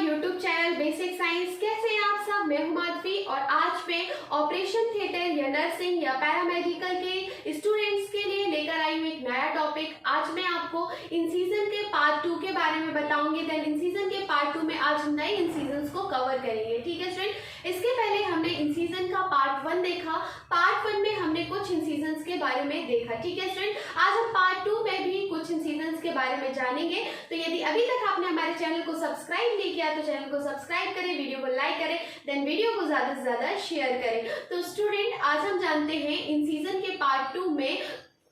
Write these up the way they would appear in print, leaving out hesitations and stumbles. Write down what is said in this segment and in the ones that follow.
YouTube channel basic science. कैसे हैं आप सब? मैं हूं माधवी और आज मैं ऑपरेशन थिएटर या नर्सिंग या पैरामेडिकल के स्टूडेंट्स के लिए लेकर आई हूं एक नया टॉपिक। आज मैं आपको इन सीजन के पार्ट 2 के बारे में बताऊंगी। देन इन सीजन के पार्ट 2 में आज नए इन सीजन को कवर करेंगे। ठीक है स्टूडेंट, इसके पहले हमने इन सीजन का पार्ट 1 देखा। पार्ट 1 में हमने कुछ इन सीजन के बारे में देखा। ठीक है स्टूडेंट, आज हम पार्ट 2 में भी कुछ इन सीजन के बारे में जानेंगे। तो यदि अभी तक आपने हमारे चैनल को सब्सक्राइब नहीं किया तो चैनल को सब्सक्राइब करें, वीडियो को लाइक करें, देन वीडियो को ज्यादा से ज्यादा शेयर करें। तो स्टूडेंट, आज हम जानते हैं इन सीजन के पार्ट 2 में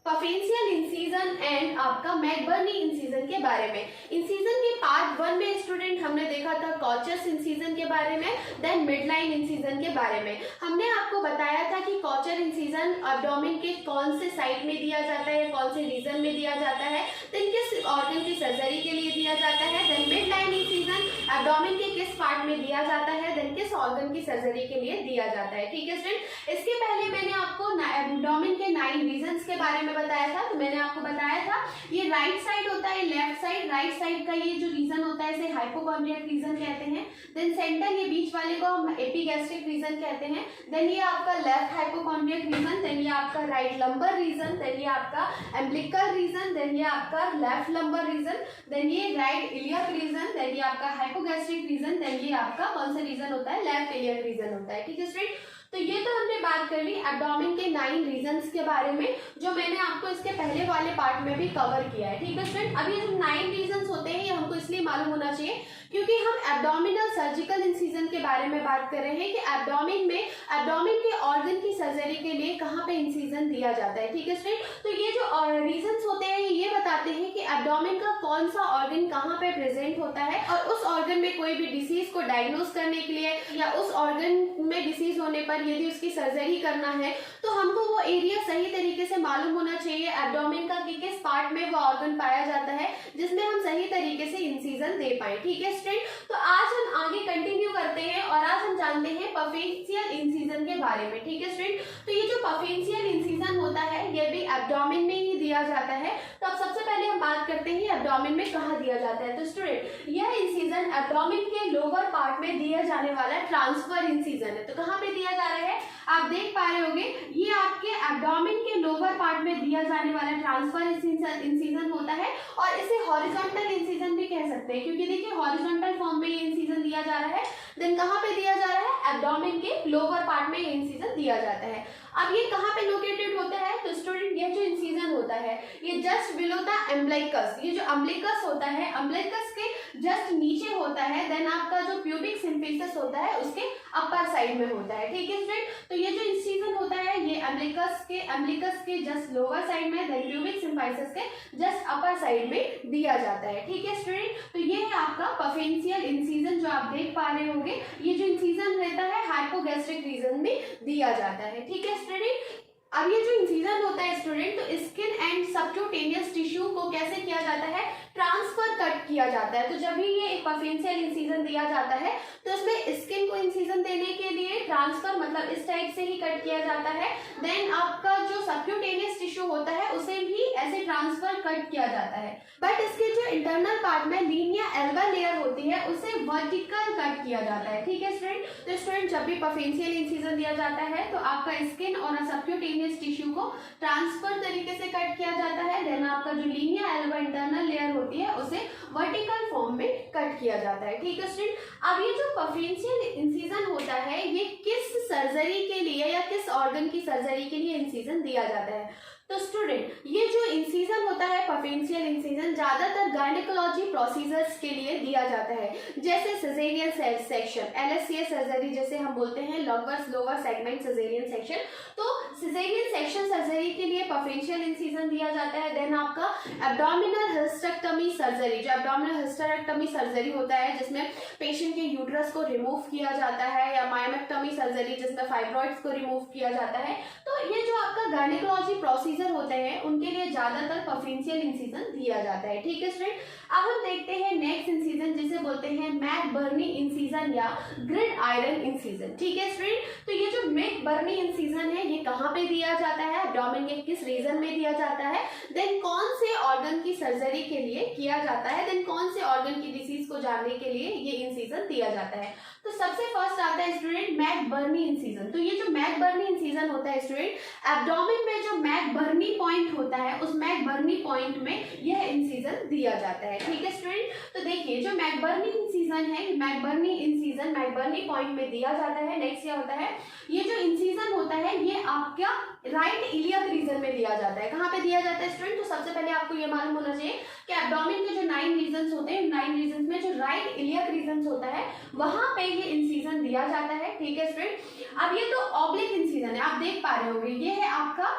पफेंशियल इंसिजन एंड आपका मैकबर्नी इंसिजन के बारे में। इंसिजन के पार्ट 1 में स्टूडेंट हमने देखा था कॉचस इंसिजन के बारे में, देन मिडलाइन इंसिजन के बारे में। हमने आपको बताया था कि कॉचर इंसिजन एब्डोमेन के कौन से साइड में दिया जाता है, कौन से रीजन में दिया जाता है, देन किस ऑर्गन की सर्जरी के लिए दिया जाता है, देन मिडलाइन इंसिजन एब्डोमेन के किस पार्ट में दिया जाता है, देन किस ऑर्गन की सर्जरी के लिए दिया जाता है। ठीक है स्टूडेंट, इसके पहले मैंने आपको एब्डोमेन के 9 रीजन्स के बारे में बताया था। तो मैंने आपको बताया था ये राइट साइड होता है, लेफ्ट साइड, राइट साइड का ये जो रीजन होता है इसे हाइपोकॉन्ड्रियक रीजन कहते हैं। देन सेंटर, ये बीच वाले को हम एपिगैस्ट्रिक रीजन कहते हैं। देन ये आपका लेफ्ट हाइपोकॉन्ड्रियक रीजन, देन ये आपका राइट लंबर रीजन, देन ये आपका एम्ब्लिकल रीजन, देन ये आपका लेफ्ट लंबर रीजन, देन ये राइट इलियक रीजन, देन ये आपका हाइपोगैस्ट्रिक रीजन, देन ये आपका कौन सा रीजन होता है, लेफ्ट इलियक रीजन होता है। ठीक है स्टूडेंट, तो ये तो हमने बात कर ली एब्डोमेन के 9 रीजन्स के बारे में, जो मैंने आपको इसके पहले वाले पार्ट में भी कवर किया है। ठीक है स्टूडेंट, अब ये जो 9 रीजन्स होते हैं ये हमको इसलिए मालूम होना चाहिए क्योंकि हम एब्डोमिनल सर्जिकल इंसिजन के बारे में बात कर रहे हैं कि एब्डोमेन के ऑर्गन की सर्जरी के लिए कहाँ पे इंसिजन दिया जाता है। ठीक है स्टूडेंट, तो ये जो रीजन्स होते हैं ये बताते हैं कि एब्डोमेन का कौन सा ऑर्गन कहाँ पे प्रेजेंट होता है और उस ऑर्गन में कोई भी डिसीज को डायग्नोज करने के लिए या उस ऑर्गन में डिसीज होने पर यदि उसकी सर्जरी करना है तो हमको वो एरिया सही तरीके से मालूम होना चाहिए एब्डोमेन का कि किस पार्ट में वो ऑर्गन पाया जाता है जिसमें हम सही तरीके से इंसिजन दे पाए। ठीक है स्टूडेंट, तो आज हम आगे कंटिन्यू करते हैं और आज हम जानते हैं पफेंशियल इंसिजन के बारे में। ठीक है स्टूडेंट, तो ये जो पफेंशियल इंसिजन होता है ये भी एब्डोमेन में ही दिया जाता है। तो अब सबसे पहले हम बात करते हैं एब्डोमेन में कहाँ दिया जाता है। तो स्टूडेंट, यह इंसिजन एब्डोमेन के लोअर पार्ट में दिया जाने वाला ट्रांसफर इंसिजन है। तो कहाँ पे दिया जा रहा है, आप देख पा रहे होंगे ये आपके एब्डोमेन के लोअर पार्ट में दिया जाने वाला ट्रांसफर इंसिजन होता है और इसे हॉरिजॉन्टल इंसिजन भी कह सकते हैं क्योंकि देखिए हॉरिजॉन्टल फॉर्म में ये इंसिजन दिया जा रहा है। देन कहाँ पे दिया जा रहा है, एब्डोमेन के लोअर पार्ट में ये इंसिजन दिया जाता है। अब ये कहाँ पे लोकेटेड होता है, तो स्टूडेंट ये जो इंसिजन होता है ये जस्ट बिलो द अम्बिलिकस, ये जो अम्बिलिकस होता है अम्बिलिकस के जस्ट नीचे होता है। देन आपका जो प्यूबिक सिम्फिसिस होता है उसके अपर साइड में होता है। ठीक है स्टूडेंट, तो ये जो इंसिजन होता है ये अम्बिलिकस के जस्ट लोअर साइड में, देन प्यूबिक सिम्फिसिस के जस्ट अपर साइड में दिया जाता है। ठीक है स्टूडेंट, तो ये है आपका पफेंशियल इंसिजन जो आप देख पा रहे होंगे। ये जो इंसिजन रहता है हाइपोगैस्ट्रिक रीजन में दिया जाता है। ठीक है स्टूडेंट, अब ये जो इंसिजन होता है स्टूडेंट, तो स्किन एंड सबक्यूटेनियस टिश्यू को कैसे किया जाता है, ट्रांसफर कट किया जाता है। तो जब भी ये एक पफेंशियल इंसिजन दिया जाता है तो इसमें स्किन को इंसिजन देने के लिए ट्रांसफर मतलब इस टाइप से ही कट किया जाता है। देन आपका जो सबक्यूटेनियस टिश्यू होता है उसे भी ऐसे ट्रांसफर कट किया जाता है। बट इसके जो इंटरनल पार्ट में लीनिया एल्बा लेयर होती है उसे वर्टिकल कट किया जाता है। ठीक है स्टूडेंट, तो स्टूडेंट जब भी पफेंशियल इंसिजन दिया जाता है तो आपका स्किन और सबक्यूटेनियस टिश्यू को ट्रांसफर तरीके से कट किया जाता है। देन आपका जो लीनिया एल्बा इंटरनल लेयर होती है उसे वर्टिकल फॉर्म में कट किया जाता है। ठीक है स्टूडेंट, अब ये जो पफेंशियल इंसिजन होता है ये किस सर्जरी के लिए या किस ऑर्गन की सर्जरी के लिए इंसिजन दिया जाता है। तो स्टूडेंट, ये जो इंसिजन होता है पफेंशियल इंसिजन ज्यादातर गायनेकोलॉजी प्रोसीजर्स के लिए दिया जाता है, जैसे सिजेरियन सेक्शन, LSCS सर्जरी जैसे हम बोलते हैं, लोअर सेगमेंट सिजेरियन सेक्शन। तो सिजेरियन सेक्शन सर्जरी के लिए पफेंशियल इंसिजन दिया जाता है। देन आपका एब्डोमिनल हिस्टेरेक्टमी सर्जरी, जो एब्डोमिनल हिस्टेरेक्टमी सर्जरी होता है जिसमें पेशेंट के यूट्रस को रिमूव किया जाता है, या मायोमेक्टमी सर्जरी जिसमें फाइब्रॉइड्स को रिमूव किया जाता है। तो ये जो आपका गायनेकोलॉजी प्रोसीजर होते हैं उनके लिए ज्यादातर पफेंशियल इंसिजन दिया जाता है। ठीक है स्टूडेंट, अब हम देखते हैं नेक्स्ट इंसिजन जिसे बोलते बोलते हैं मैकबर्नी इंसिजन या ग्रिड आयरन इंसिजन। ठीक है स्टूडेंट, तो ये जो मैकबर्नी इंसिजन है ये कहाँ पे दिया जाता है, एब्डोमेन के किस रीजन में दिया जाता है, देन कौन से ऑर्गन की सर्जरी के लिए किया जाता है, देन कौन से ऑर्गन की डिसीज को जानने के लिए ये इंसिजन दिया जाता है। तो सबसे फर्स्ट आता है स्टूडेंट मैकबर्नी इंसिजन। तो ये जो मैकबर्नी इंसिजन होता है स्टूडेंट, एब्डोमेन में जो मैकबर्नी पॉइंट होता है उस मैकबर्नी पॉइंट में यह इंसिजन दिया जाता है। ठीक है स्टूडेंट, तो देखिए जो मैकबर्नी इंसिजन है, मैकबर्नी इंसिजन मैकबर्नी पॉइंट में दिया जाता है। नेक्स्ट क्या होता है, ये जो इंसिजन होता है ये आपका राइट इलियक रीजन में दिया जाता है। कहाँ पे दिया जाता है स्टूडेंट, तो सबसे पहले आपको ये मालूम होना चाहिए कि एब्डोमेन के जो 9 रीजन्स होते हैं, 9 रीजन्स में जो राइट इलियक रीजन होता है वहां पे ये इंसिजन दिया जाता है। ठीक है स्टूडेंट, अब ये तो ऑब्लिक इंसिजन है, आप देख पा रहे होंगे ये है आपका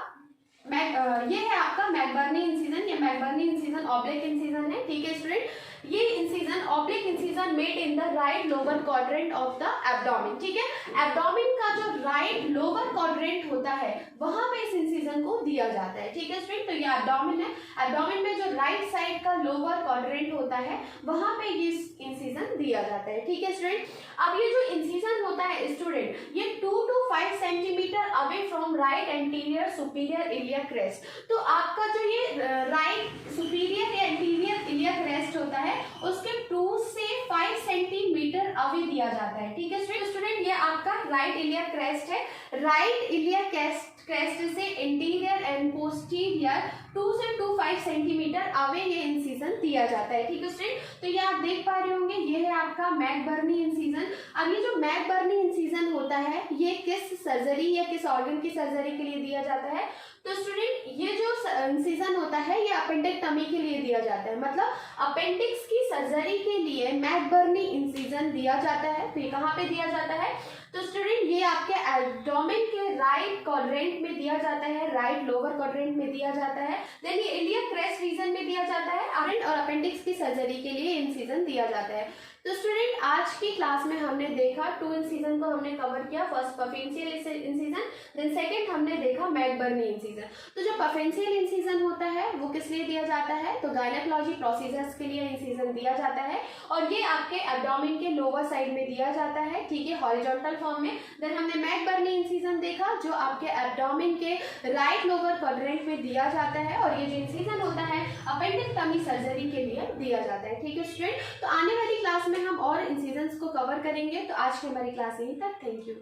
मैकबर्नी इंसिजन, ये मैकबर्नी इंसिजन ऑब्लिक इंसिजन है। ठीक है स्टूडेंट, ये incision oblique incision made in the right lower quadrant of the abdomen. ठीक है, एब्डोमेन का जो राइट लोअर क्वाड्रेंट होता है वहां पे इस इंसिजन को दिया जाता है। ठीक है स्टूडेंट, तो ये एब्डोमेन है, एब्डोमेन में जो राइट साइड का लोअर क्वाड्रेंट होता है वहां पे ये इंसिजन दिया जाता है। ठीक है स्टूडेंट, अब ये जो इंसिजन होता है स्टूडेंट ये 2 to 5 centimetre away from right anterior superior iliac crest. तो आपका जो ये राइट सुपीरियर या एंटीरियर इलियक क्रेस्ट होता है उसके 2 से 5 सेंटीमीटर अवे दिया जाता है। ठीक है स्टूडेंट, ये आपका राइट इलियक क्रेस्ट है, राइट इलियक क्रेस्ट से इंटीरियर एंड पोस्टीरियर 2 से 5 सेंटीमीटर अवे ये इंसिजन दिया जाता है। ठीक है स्टूडेंट, तो ये आप देख पा रहे होंगे ये है आपका मैकबर्नी इंसिजन। अब ये जो मैकबर्नी इंसिजन होता है ये किस सर्जरी या किस ऑर्गन की सर्जरी के लिए दिया जाता है, तो स्टूडेंट ये जो इंसिजन होता है ये अपेंडेक्टमी के लिए दिया जाता है, मतलब अपेंडिक्स की सर्जरी के लिए मैकबर्नी इंसिजन दिया जाता है। तो ये कहाँ पे दिया जाता है, तो स्टूडेंट ये आपके एब्डोमेन के राइट क्वाड्रेंट में दिया जाता है, राइट लोअर क्वाड्रेंट में दिया जाता है, देन ये इलियक क्रेस्ट रीजन में दिया जाता है और अपेंडिक्स की सर्जरी के लिए इंसिजन दिया जाता है। तो स्टूडेंट आज की क्लास में हमने देखा 2 इंसिजन को हमने कवर किया, फर्स्ट पफेंशियल इंसिजन, देन सेकंड हमने देखा मैकबर्नी इंसिजन। तो जो पफेंशियल इंसिजन होता है वो किस लिए दिया जाता है, तो गायनेकोलॉजी प्रोसीजर्स के लिए इंसिजन दिया जाता है और ये आपके एब्डोमेन के लोअर साइड में दिया जाता है। ठीक है, हॉरिजॉन्टल फॉर्म में। देन हमने मैकबर्नी इंसिजन देखा जो आपके एब्डोमेन के राइट लोअर क्वाड्रेंट में दिया जाता है और ये जो इंसिजन होता है अपेंडिक्टमी सर्जरी के लिए दिया जाता है। ठीक है स्टूडेंट, तो आने वाली क्लास में हम और इंसिजन्स को कवर करेंगे। तो आज की हमारी क्लास यहीं तक, थैंक यू।